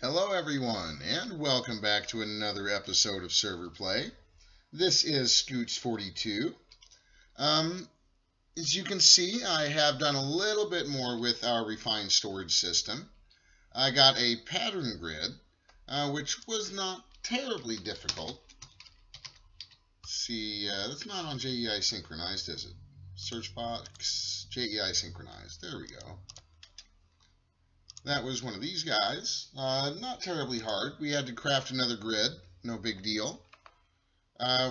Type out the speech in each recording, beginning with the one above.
Hello everyone, and welcome back to another episode of Server Play. This is Scoots42. As you can see, I have done a little bit more with our refined storage system. I got a pattern grid, which was not terribly difficult. Let's see, that's not on JEI synchronized, is it? Search box, JEI synchronized. There we go. That was one of these guys. Not terribly hard. We had to craft another grid. No big deal.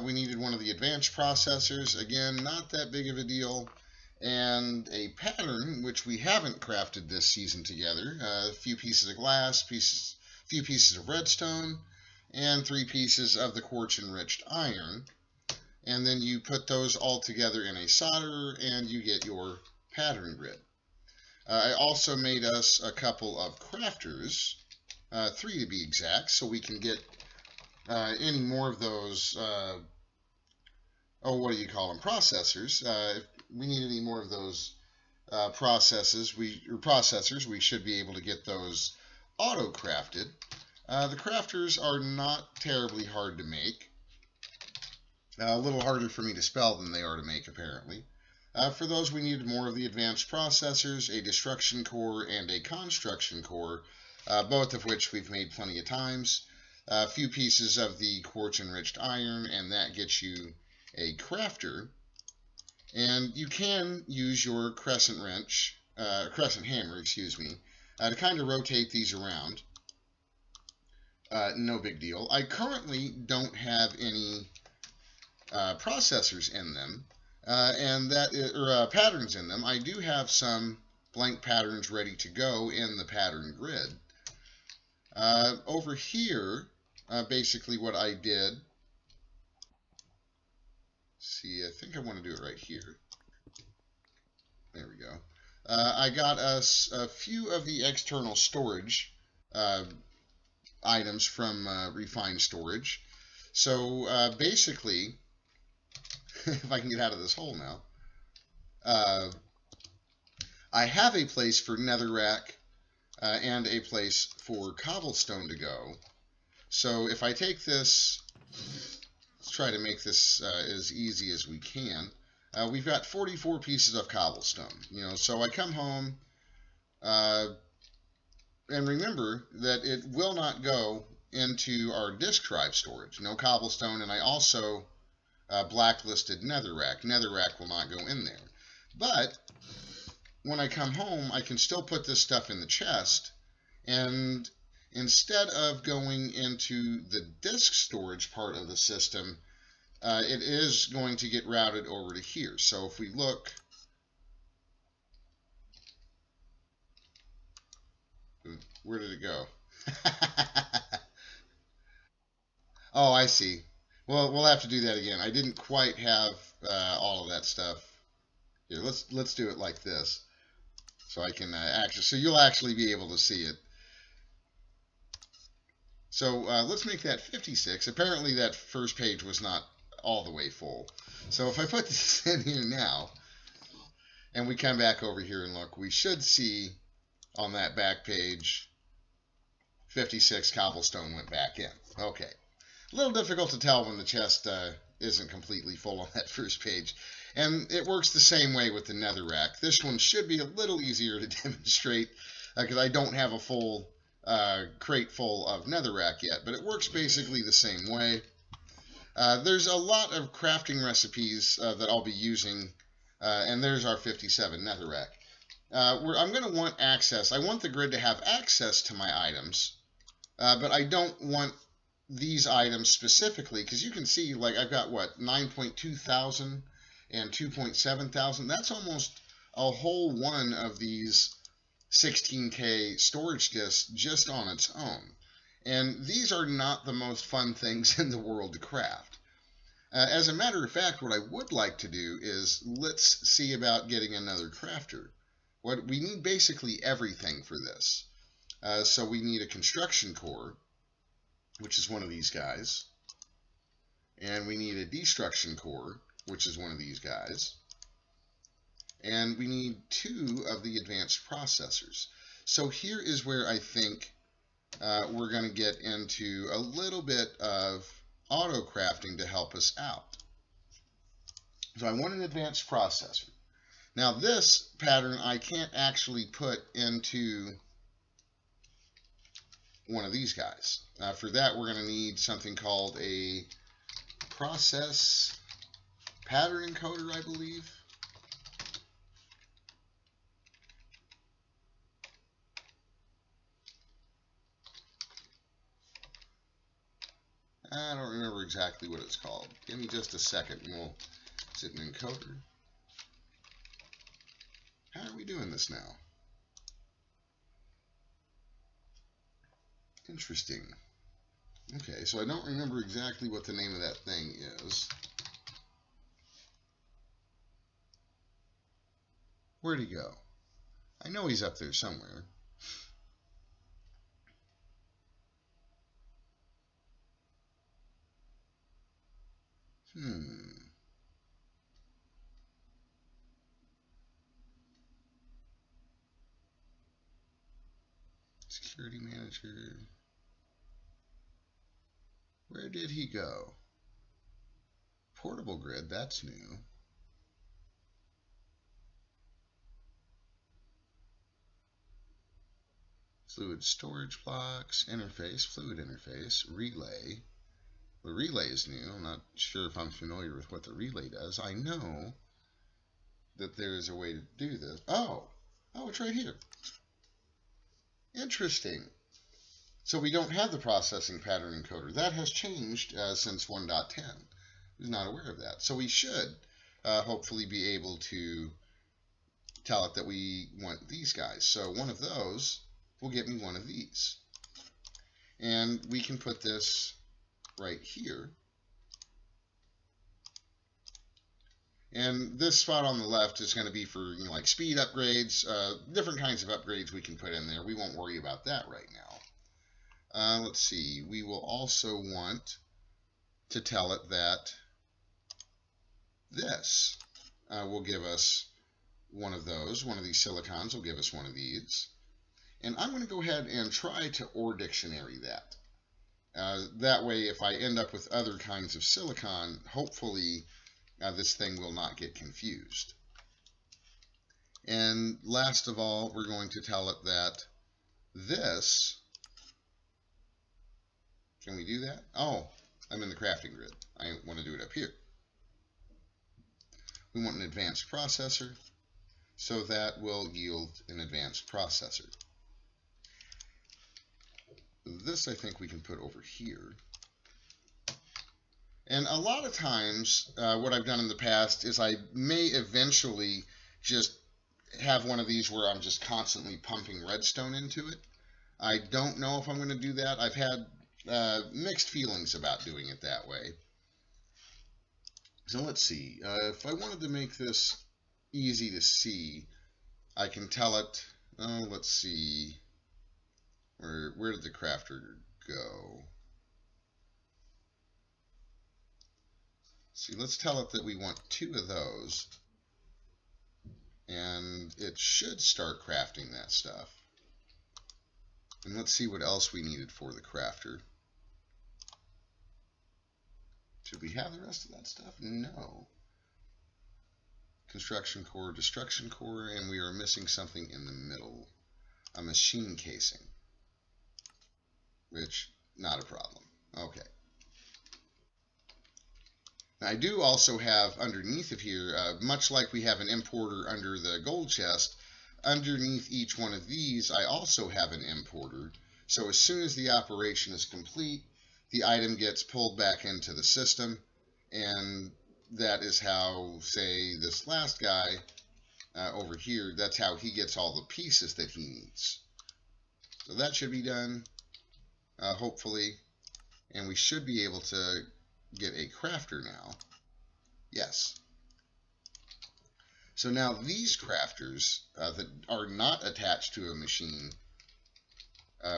We needed one of the advanced processors. Again, not that big of a deal. And a pattern, which we haven't crafted this season together. A few pieces of glass, few pieces of redstone, and 3 pieces of the quartz-enriched iron. And then you put those all together in a solderer, and you get your pattern grid. I also made us a couple of crafters, 3 to be exact, so we can get any more of those, processors. If we need any more of those processors, we should be able to get those auto-crafted. The crafters are not terribly hard to make. A little harder for me to spell than they are to make, apparently. For those, we needed more of the advanced processors, a destruction core, and a construction core, both of which we've made plenty of times. A few pieces of the quartz-enriched iron, and that gets you a crafter. And you can use your crescent hammer, to kind of rotate these around. No big deal. I currently don't have any processors in them. Patterns in them. I do have some blank patterns ready to go in the pattern grid. Over here, basically what I did, I think I want to do it right here. There we go. I got us a few of the external storage items from Refiined Storage. So basically, if I can get out of this hole now. I have a place for netherrack and a place for cobblestone to go. So if I take this, let's try to make this as easy as we can. We've got 44 pieces of cobblestone. So I come home, and remember that it will not go into our disk drive storage. No cobblestone, and I also blacklisted netherrack. Netherrack will not go in there. But when I come home, I can still put this stuff in the chest, and instead of going into the disk storage part of the system, it is going to get routed over to here. So if we look, where did it go? Oh, I see. Well, we'll have to do that again. I didn't quite have all of that stuff. Here, let's do it like this, so I can so you'll actually be able to see it. So let's make that 56. Apparently, that first page was not all the way full. So if I put this in here now, and we come back over here and look, we should see on that back page 56 cobblestone went back in. Okay. A little difficult to tell when the chest isn't completely full on that first page. And it works the same way with the netherrack. This one should be a little easier to demonstrate because I don't have a full crate full of netherrack yet. But it works basically the same way. There's a lot of crafting recipes that I'll be using. And there's our 57 netherrack. I'm going to want access. I want the grid to have access to my items. But I don't want these items specifically, because you can see, like, I've got, 9.2 thousand and 2.7 thousand. That's almost a whole one of these 16K storage disks just on its own. And these are not the most fun things in the world to craft. As a matter of fact, what I would like to do is, let's see about getting another crafter. We need basically everything for this. So we need a construction core, which is one of these guys. And we need a destruction core, which is one of these guys. And we need 2 of the advanced processors. So here is where I think we're going to get into a little bit of auto crafting to help us out. So I want an advanced processor. Now this pattern I can't actually put into one of these guys. For that we're going to need something called a process pattern encoder, I believe. I don't remember exactly what it's called. Give me just a second and we'll... Is it an encoder? How are we doing this now? Interesting. Okay, so I don't remember exactly what the name of that thing is. Where'd he go? I know he's up there somewhere. Security manager. Where did he go? Portable grid, that's new. Fluid storage blocks, interface, fluid interface, relay. The relay is new. I'm not sure if I'm familiar with what the relay does. I know that there is a way to do this. Oh, it's right here. Interesting. So we don't have the processing pattern encoder. That has changed since 1.10. I was not aware of that. So we should hopefully be able to tell it that we want these guys. So one of those will get me one of these. And we can put this right here. And this spot on the left is going to be for like speed upgrades, different kinds of upgrades we can put in there. We won't worry about that right now. Let's see. We will also want to tell it that this will give us one of those. One of these silicons will give us one of these. And I'm going to go ahead and try to OR dictionary that. That way, if I end up with other kinds of silicon, hopefully this thing will not get confused. And last of all, we're going to tell it that this, can we do that? Oh, I'm in the crafting grid. I want to do it up here. We want an advanced processor, so that will yield an advanced processor. This I think we can put over here. And a lot of times, what I've done in the past is I may eventually just have one of these where I'm just constantly pumping redstone into it. I don't know if I'm going to do that. I've had mixed feelings about doing it that way. So let's see. If I wanted to make this easy to see, I can tell it, oh, let's see. Where did the crafter go? See, let's tell it that we want 2 of those, and it should start crafting that stuff. And let's see what else we needed for the crafter. Should we have the rest of that stuff? No. Construction core, destruction core, and we are missing something in the middle. A machine casing. Which, not a problem. Okay. I do also have underneath of here, much like we have an importer under the gold chest, underneath each one of these I also have an importer. So as soon as the operation is complete, the item gets pulled back into the system, and that is how, say, this last guy over here, that's how he gets all the pieces that he needs. So that should be done, hopefully, and we should be able to get a crafter now. Yes. So now these crafters that are not attached to a machine,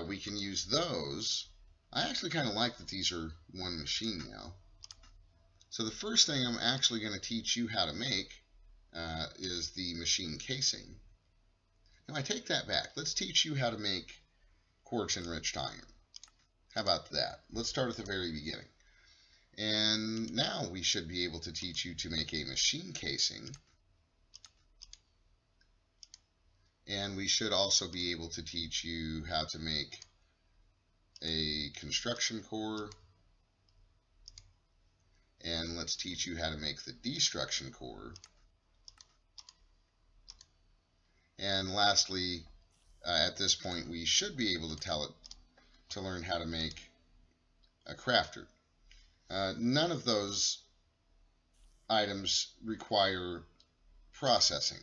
we can use those. I actually kind of like that these are one machine now. So the first thing I'm actually going to teach you how to make is the machine casing. Now I take that back. Let's teach you how to make quartz-enriched iron. How about that? Let's start at the very beginning. And now we should be able to teach you to make a machine casing. And we should also be able to teach you how to make a construction core. And let's teach you how to make the destruction core. And lastly, at this point, we should be able to tell it to learn how to make a crafter. None of those items require processing.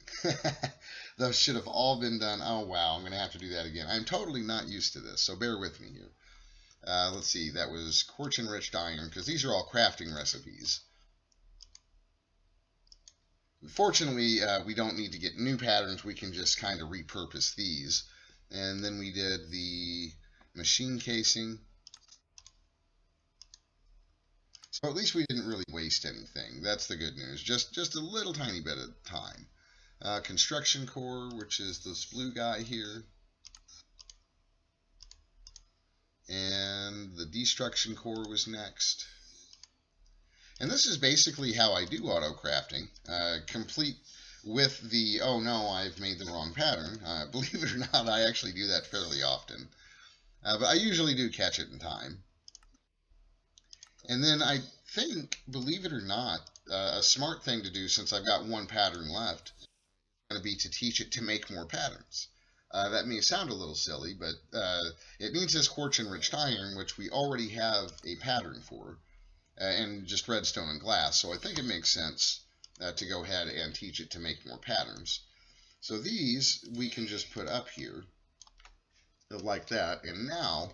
Those should have all been done. Oh wow, I'm going to have to do that again. I'm totally not used to this, so bear with me here. Let's see, that was quartz-enriched iron, because these are all crafting recipes. Fortunately, we don't need to get new patterns. We can just kind of repurpose these. And then we did the machine casing. So at least we didn't really waste anything. That's the good news. Just a little tiny bit of time. Construction core, which is this blue guy here. And the destruction core was next. And this is basically how I do auto crafting, complete with the, oh no, I've made the wrong pattern. Believe it or not, I actually do that fairly often. But I usually do catch it in time. And then I think, believe it or not, a smart thing to do, since I've got one pattern left, is going to be to teach it to make more patterns. That may sound a little silly, but it needs this quartz-enriched iron, which we already have a pattern for. And just redstone and glass, so I think it makes sense to go ahead and teach it to make more patterns. So these we can just put up here like that, and now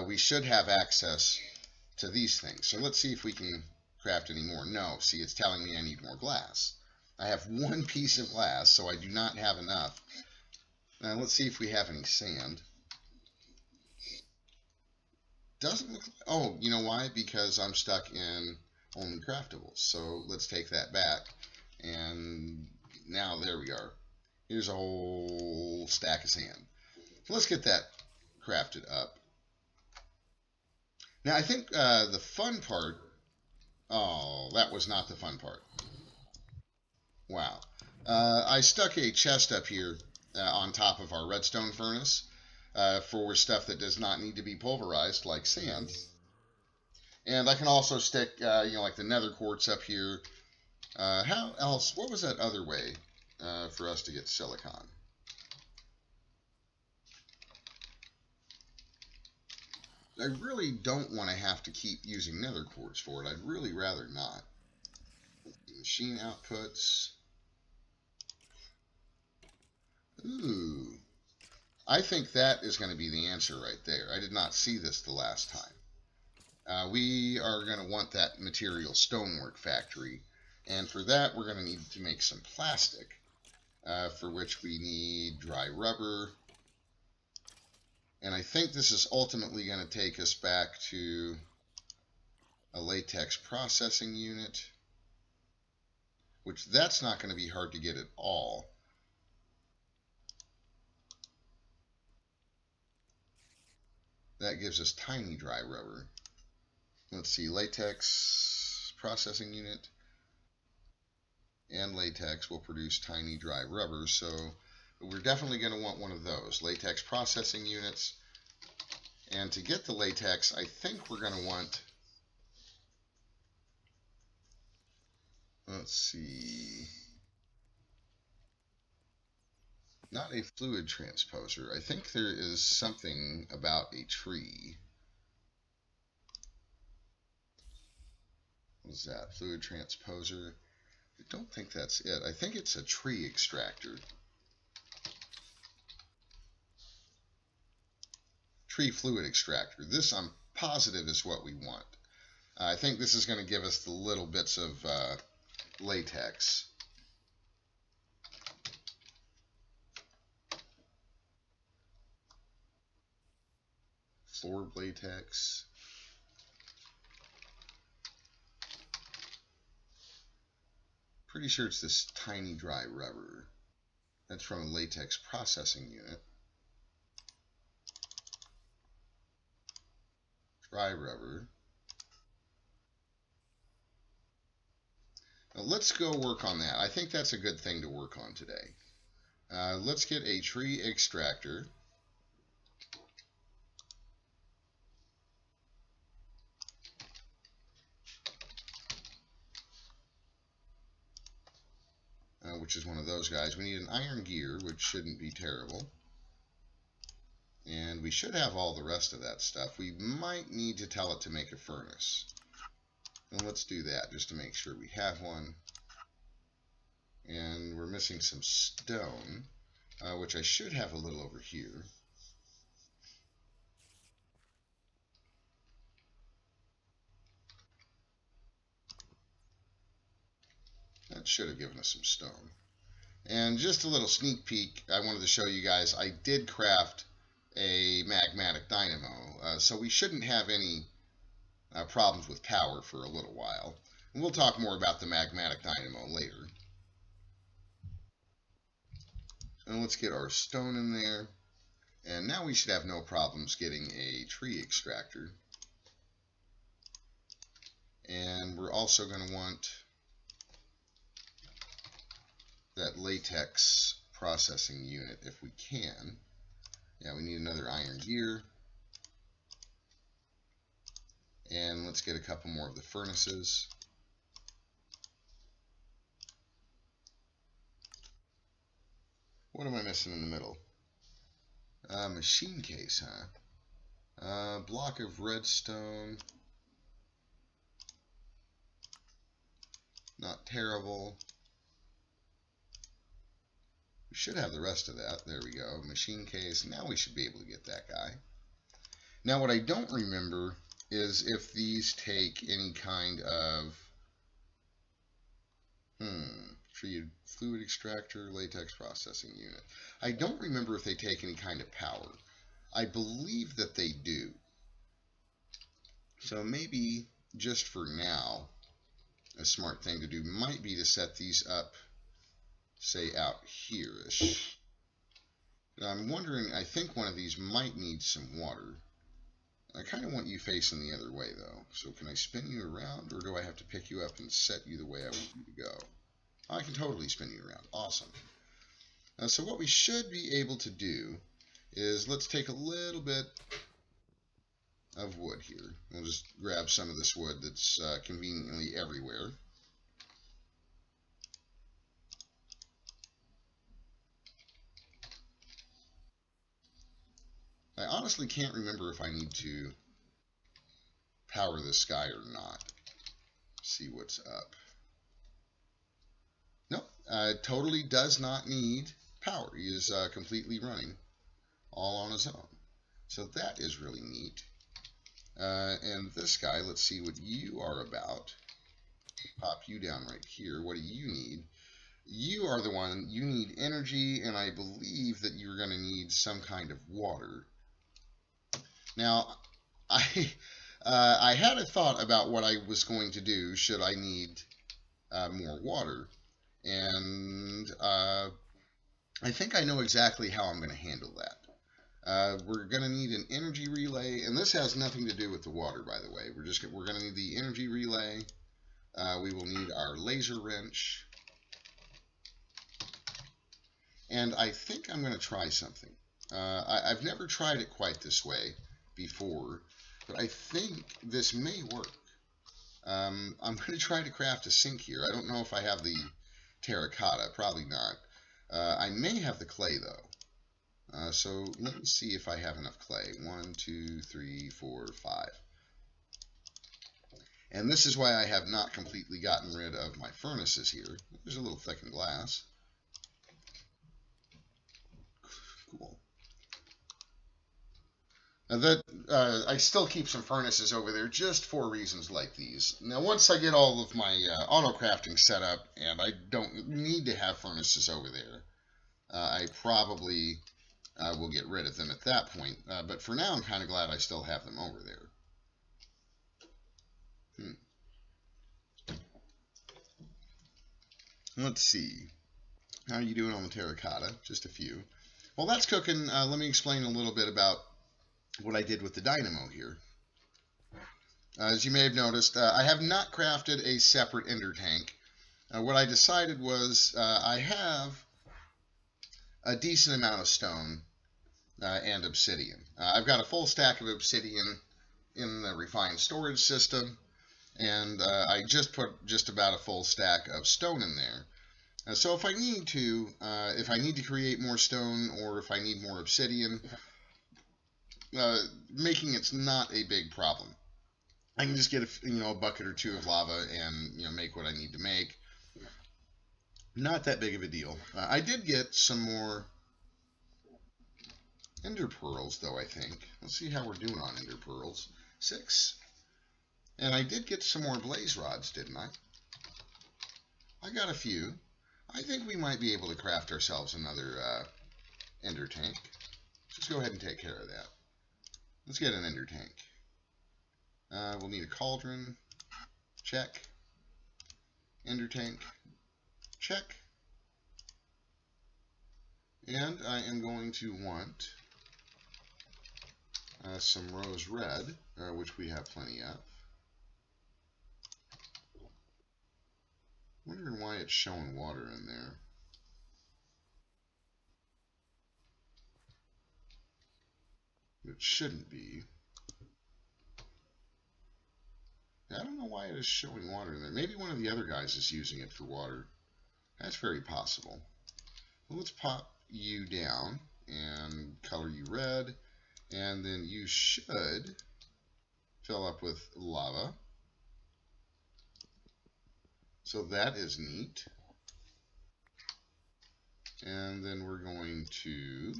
we should have access to these things. So let's see if we can craft any more. No, see, it's telling me I need more glass. I have one piece of glass, so I do not have enough. Now let's see if we have any sand. Doesn't look like, oh, you know why? Because I'm stuck in only craftables. So let's take that back. And now there we are. Here's a whole stack of sand. So let's get that crafted up. Now I think the fun part, oh, that was not the fun part. Wow. I stuck a chest up here on top of our redstone furnace. For stuff that does not need to be pulverized, like sand. And I can also stick, like the nether quartz up here. How else? What was that other way for us to get silicon? I really don't want to have to keep using nether quartz for it. I'd really rather not. Machine outputs. Ooh. I think that is going to be the answer right there. I did not see this the last time. We are going to want that material stonework factory. And for that, we're going to need to make some plastic, for which we need dry rubber. And I think this is ultimately going to take us back to a latex processing unit, which that's not going to be hard to get at all. That gives us tiny dry rubber. Let's see, latex processing unit and latex will produce tiny dry rubber, so we're definitely going to want one of those. Latex processing units. And to get the latex, I think we're going to want, let's see, not a fluid transposer. I think there is something about a tree. What is that? Fluid transposer? I don't think that's it. I think it's a tree extractor. Tree fluid extractor. This, I'm positive, is what we want. I think this is going to give us the little bits of latex. Floor latex. Pretty sure it's this tiny dry rubber. That's from a latex processing unit. dry rubber. Now let's go work on that. I think that's a good thing to work on today. Let's get a tree extractor. Which is one of those guys. We need an iron gear, which shouldn't be terrible. And we should have all the rest of that stuff. We might need to tell it to make a furnace. And let's do that just to make sure we have one. And we're missing some stone, which I should have a little over here. That should have given us some stone. And just a little sneak peek, I wanted to show you guys, I did craft a magmatic dynamo, so we shouldn't have any problems with power for a little while. And we'll talk more about the magmatic dynamo later. And let's get our stone in there. And now we should have no problems getting a tree extractor. And we're also going to want that latex processing unit if we can. Yeah, we need another iron gear. And let's get a couple more of the furnaces. What am I missing in the middle? Machine case, huh? Block of redstone. Not terrible. We should have the rest of that. There we go. Machine case. Now we should be able to get that guy. Now what I don't remember is if these take any kind of treated fluid extractor, latex processing unit. I don't remember if they take any kind of power. I believe that they do. So maybe just for now, a smart thing to do might be to set these up, say out here-ish. I'm wondering, I think one of these might need some water. I kind of want you facing the other way though. So can I spin you around, or do I have to pick you up and set you the way I want you to go? I can totally spin you around. Awesome. So what we should be able to do is let's take a little bit of wood here. We'll just grab some of this wood that's conveniently everywhere. I honestly can't remember if I need to power this guy or not. See what's up. Nope, totally does not need power. He is completely running all on his own. So that is really neat. And this guy, let's see what you are about. Pop you down right here. What do you need? You are the one, you need energy, and I believe that you're going to need some kind of water. Now, I had a thought about what I was going to do should I need more water. And I think I know exactly how I'm going to handle that. We're going to need an energy relay, and this has nothing to do with the water, by the way. We're going to need the energy relay. We will need our laser wrench. And I think I'm going to try something. I've never tried it quite this way before, but I think this may work. I'm going to try to craft a sink here. I don't know if I have the terracotta, probably not. I may have the clay though. So let me see if I have enough clay. 1, 2, 3, 4, 5. And this is why I have not completely gotten rid of my furnaces here. There's a little thickened glass. Cool. Now I still keep some furnaces over there just for reasons like these. Now once I get all of my auto crafting set up and I don't need to have furnaces over there, I probably will get rid of them at that point. But for now I'm kind of glad I still have them over there. Let's see. How are you doing on the terracotta? Just a few. While that's cooking, let me explain a little bit about what I did with the dynamo here. As you may have noticed, I have not crafted a separate ender tank. What I decided was I have a decent amount of stone and obsidian. I've got a full stack of obsidian in the refined storage system, and I just put just about a full stack of stone in there. So if I need to create more stone, or if I need more obsidian, making it's not a big problem. I can just get a bucket or two of lava and make what I need to make. Not that big of a deal. I did get some more ender pearls, though, I think. Let's see how we're doing on ender pearls. 6. And I did get some more blaze rods, didn't I? I got a few. I think we might be able to craft ourselves another ender tank. Let's go ahead and take care of that. Let's get an ender tank. We'll need a cauldron. Check. Ender tank. Check. And I am going to want some rose red, which we have plenty of. Wondering why it's showing water in there. It shouldn't be. I don't know why it is showing water in there. Maybe one of the other guys is using it for water. That's very possible. Well, let's pop you down and color you red, and then you should fill up with lava. So that is neat. And then we're going to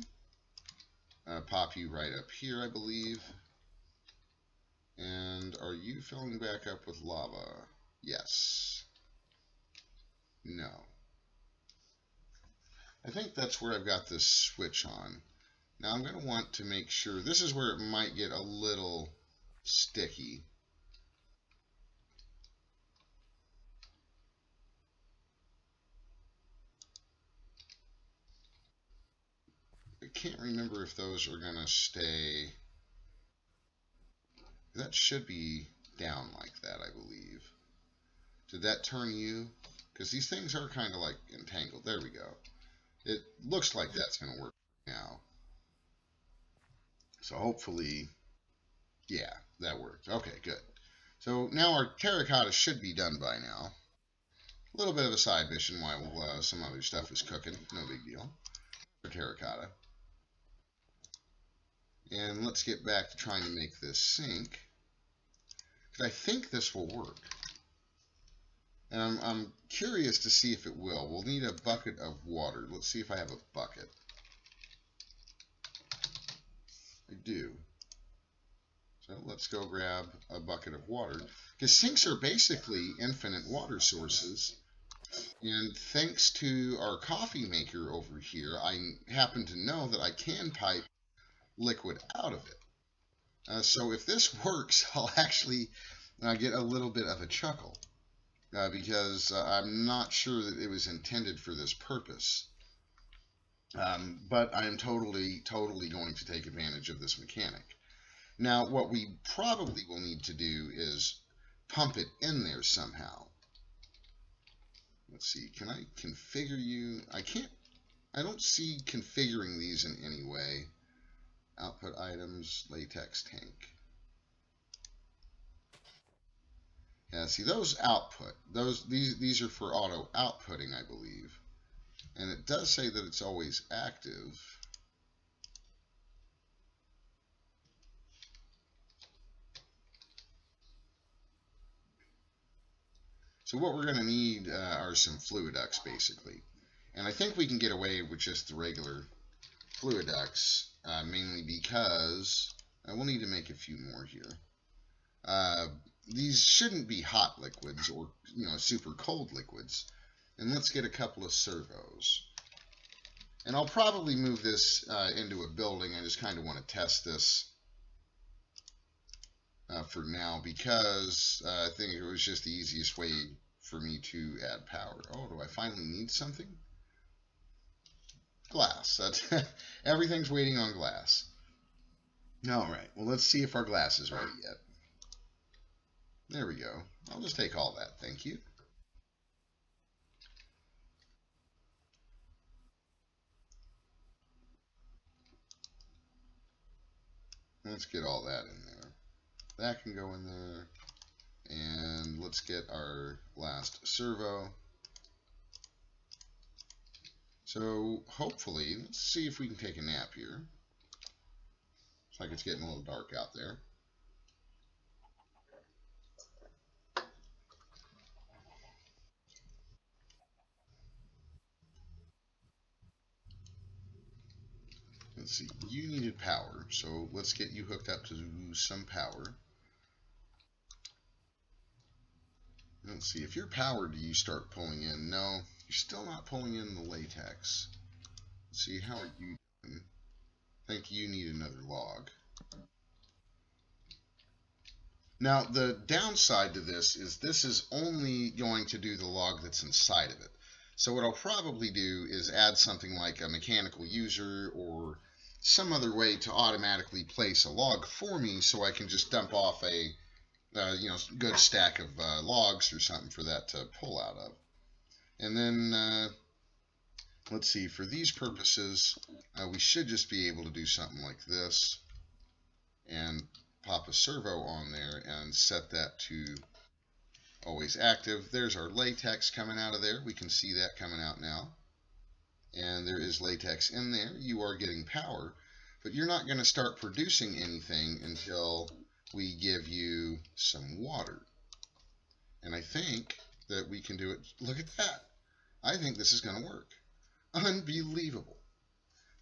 pop you right up here, I believe. And are you filling back up with lava? Yes. No. I think that's where I've got this switch on. Now I'm going to want to make sure, this is where it might get a little sticky. I can't remember if those are going to stay. That should be down like that, I believe. Did that turn you? Because these things are kind of like entangled. There we go. It looks like that's going to work now. So hopefully, yeah, that worked. Okay, good. So now our terracotta should be done by now. A little bit of a side mission while some other stuff is cooking. No big deal. For terracotta. And let's get back to trying to make this sink. Because I think this will work. And I'm curious to see if it will. We'll need a bucket of water. Let's see if I have a bucket. I do. So let's go grab a bucket of water. Because sinks are basically infinite water sources. And thanks to our coffee maker over here, I happen to know that I can pipe liquid out of it. So if this works, I'll actually get a little bit of a chuckle. Because I'm not sure that it was intended for this purpose. But I am totally going to take advantage of this mechanic. Now, what we probably will need to do is pump it in there somehow. Let's see, can I configure you? I don't see configuring these in any way. Output items, latex tank. Yeah, see those output, these are for auto outputting, I believe. And it does say that it's always active. So what we're going to need are some fluid ducts, basically. And I think we can get away with just the regular fluid ducts, mainly because we'll need to make a few more here. These shouldn't be hot liquids or super cold liquids. And let's get a couple of servos. And I'll probably move this into a building. I just kind of want to test this for now, because I think it was just the easiest way for me to add power. Oh, do I finally need something? Glass. That's everything's waiting on glass. All right. Well, let's see if our glass is ready yet. There we go. I'll just take all that. Thank you. Let's get all that in there. That can go in there. And let's get our last servo. So hopefully, let's see if we can take a nap here. Looks like it's getting a little dark out there. Let's see, you needed power, so let's get you hooked up to some power. Let's see, if you're powered, do you start pulling in? No, you're still not pulling in the latex. Let's see, how are you doing? I think you need another log. Now, the downside to this is only going to do the log that's inside of it. So what I'll probably do is add something like a mechanical user or some other way to automatically place a log for me, so I can just dump off a good stack of logs or something for that to pull out of. And then let's see, for these purposes, we should just be able to do something like this and pop a servo on there and set that to always active. There's our latex coming out of there. We can see that coming out now. And there is latex in there. You are getting power, but you're not going to start producing anything until we give you some water. And I think that we can do it. Look at that. I think this is going to work. Unbelievable.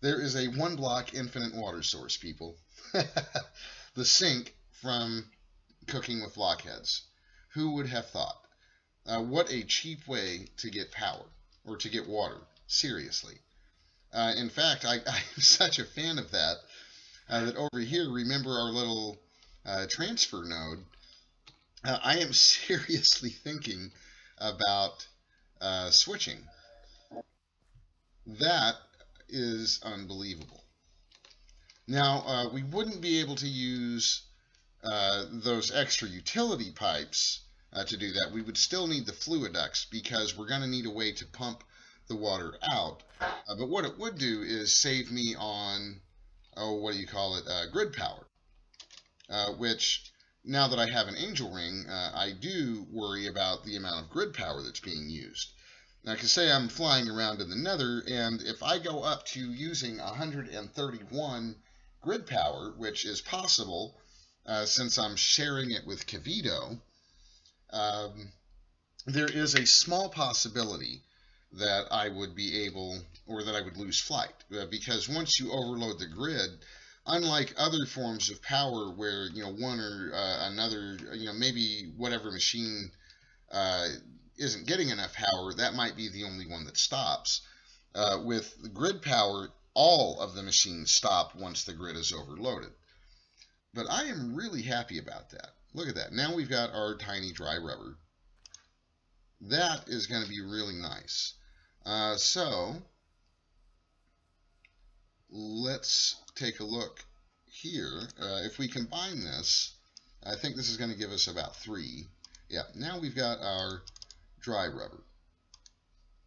There is a 1-block infinite water source, people. The sink from cooking with blockheads. Who would have thought? What a cheap way to get power, or to get water. Seriously. In fact, I'm such a fan of that, that over here, remember our little transfer node, I am seriously thinking about switching. That is unbelievable. Now, we wouldn't be able to use those extra utility pipes to do that. We would still need the fluid ducts because we're going to need a way to pump the water out. But what it would do is save me on, grid power, which now that I have an angel ring, I do worry about the amount of grid power that's being used. Now, I can say I'm flying around in the nether, and if I go up to using 131 grid power, which is possible since I'm sharing it with Kavito, there is a small possibility that I would be able, or that I would lose flight, because once you overload the grid, unlike other forms of power where one or another, maybe whatever machine isn't getting enough power, that might be the only one that stops. With the grid power, all of the machines stop once the grid is overloaded. But I am really happy about that. Look at that. Now we've got our tiny dry rubber. That is going to be really nice. So let's take a look here. If we combine this, I think this is going to give us about 3. Yeah, now we've got our dry rubber.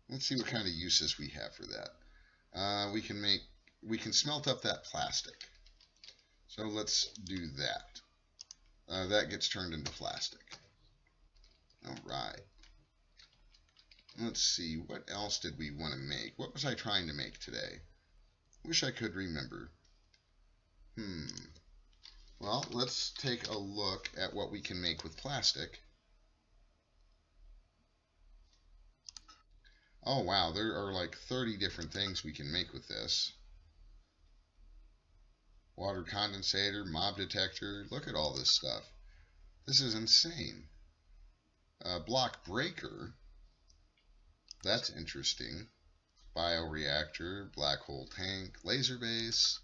Let's see what kind of uses we have for that. We can smelt up that plastic. So let's do that. That gets turned into plastic. All right. Let's see, what else did we want to make? What was I trying to make today? Wish I could remember. Well, let's take a look at what we can make with plastic. Oh wow, there are like 30 different things we can make with this. Water condensator, mob detector, look at all this stuff. This is insane. Block breaker, that's interesting. Bioreactor, black hole tank, laser base.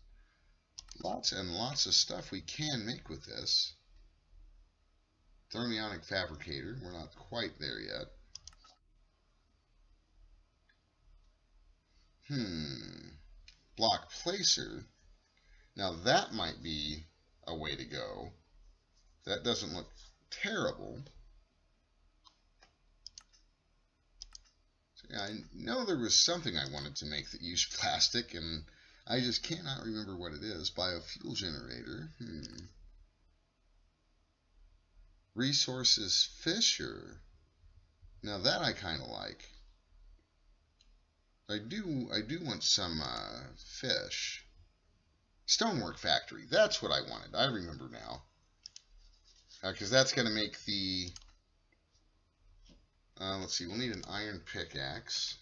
Lots and lots of stuff we can make with this. Thermionic fabricator, we're not quite there yet. Block placer. Now that might be a way to go. That doesn't look terrible. So, yeah, I know there was something I wanted to make that used plastic, and I just cannot remember what it is. Biofuel generator. Resources Fisher. Now that I kind of like. I do want some fish. Stonework factory. That's what I wanted. I remember now. Because that's going to make the... let's see. We'll need an iron pickaxe.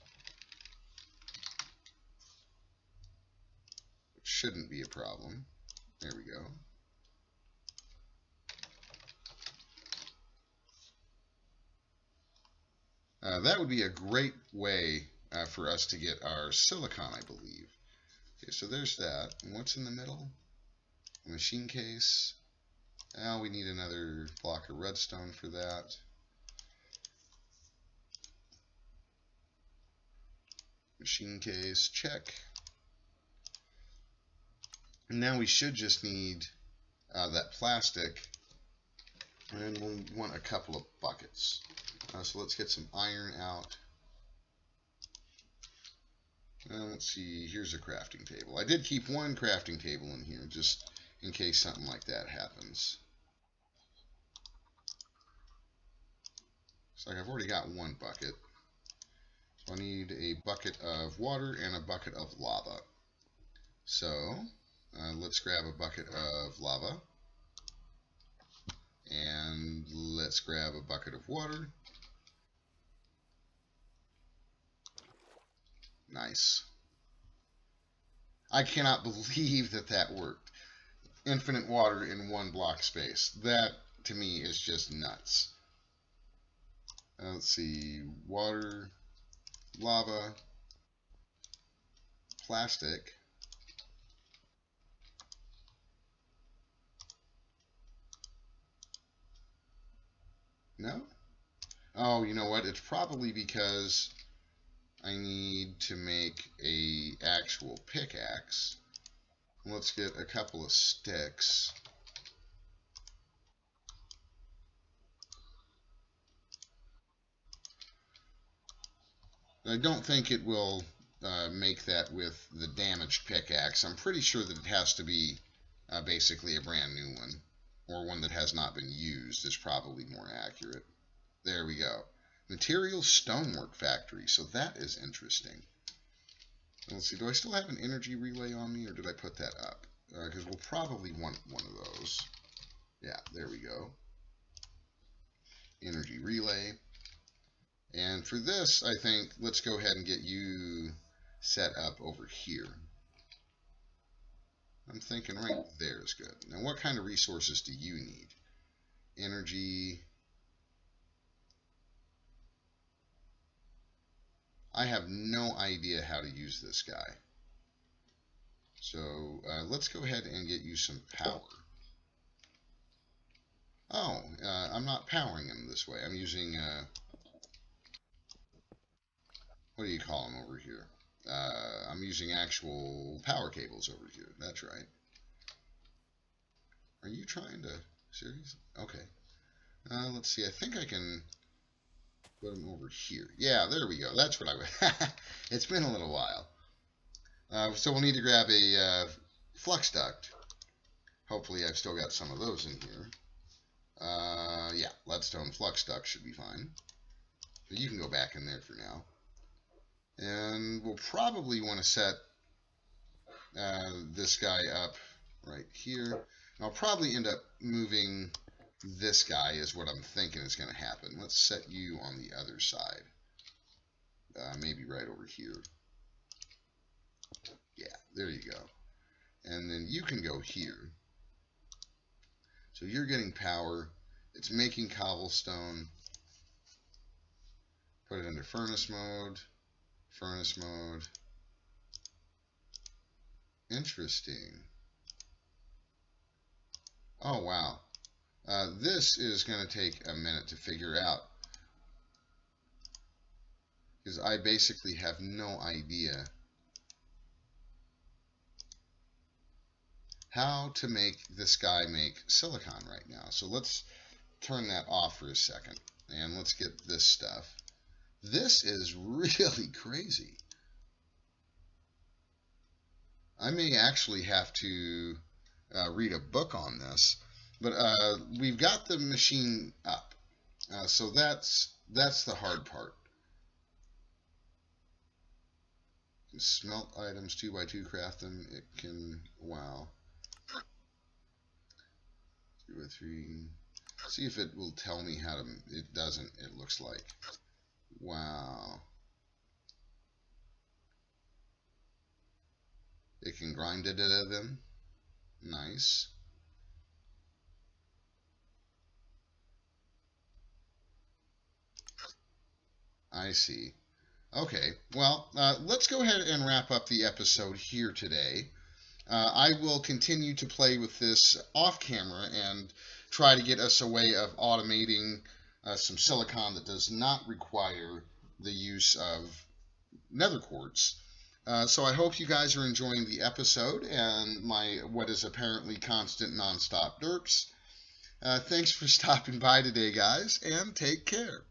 Which shouldn't be a problem. There we go. That would be a great way for us to get our silicon, I believe. Okay, so there's that. And what's in the middle? A machine case. Now we need another block of redstone for that. Machine case, check. And now we should just need that plastic. And we'll want a couple of buckets. So let's get some iron out. Let's see, here's a crafting table. I did keep one crafting table in here, just in case something like that happens. Looks like I've already got one bucket. So I need a bucket of water and a bucket of lava. So, let's grab a bucket of lava. And let's grab a bucket of water. Nice. I cannot believe that that worked. Infinite water in one block space. That, to me, is just nuts. Let's see. Water, lava, plastic. No? Oh, you know what? It's probably because I need to make a actual pickaxe. Let's get a couple of sticks. I don't think it will make that with the damaged pickaxe. I'm pretty sure that it has to be basically a brand new one, or one that has not been used is probably more accurate. There we go. Material Stonework Factory. So that is interesting. Let's see. Do I still have an energy relay on me, or did I put that up? Because we'll probably want one of those. Yeah, there we go. Energy relay. And for this, I think, let's go ahead and get you set up over here. I'm thinking right there is good. Now, what kind of resources do you need? Energy. I have no idea how to use this guy. So let's go ahead and get you some power. Oh, I'm not powering him this way. I'm using, what do you call them over here? I'm using actual power cables over here. That's right. Are you trying to, seriously? Okay. Let's see. I think I can put them over here. Yeah, there we go. That's what I would. It's been a little while. So we'll need to grab a flux duct. Hopefully I've still got some of those in here. Yeah, leadstone flux duct should be fine. So you can go back in there for now. And we'll probably want to set this guy up right here. And I'll probably end up moving this guy is what I'm thinking is going to happen. Let's set you on the other side. Maybe right over here. Yeah, there you go. And then you can go here. So you're getting power. It's making cobblestone. Put it into furnace mode. Furnace mode. Interesting. Oh, wow. This is going to take a minute to figure out, because I basically have no idea how to make this guy make silicon right now. So let's turn that off for a second. And let's get this stuff. This is really crazy. I may actually have to read a book on this. But we've got the machine up. So that's the hard part. Smelt items 2x2, craft them. It can, wow. 2x3. See if it will tell me how to. It doesn't, it looks like. Wow. It can grind it out of them. Nice. I see. Okay, well, let's go ahead and wrap up the episode here today. I will continue to play with this off camera and try to get us a way of automating some silicon that does not require the use of nether quartz. So I hope you guys are enjoying the episode and my what is apparently constant non-stop derps. Thanks for stopping by today, guys, and take care.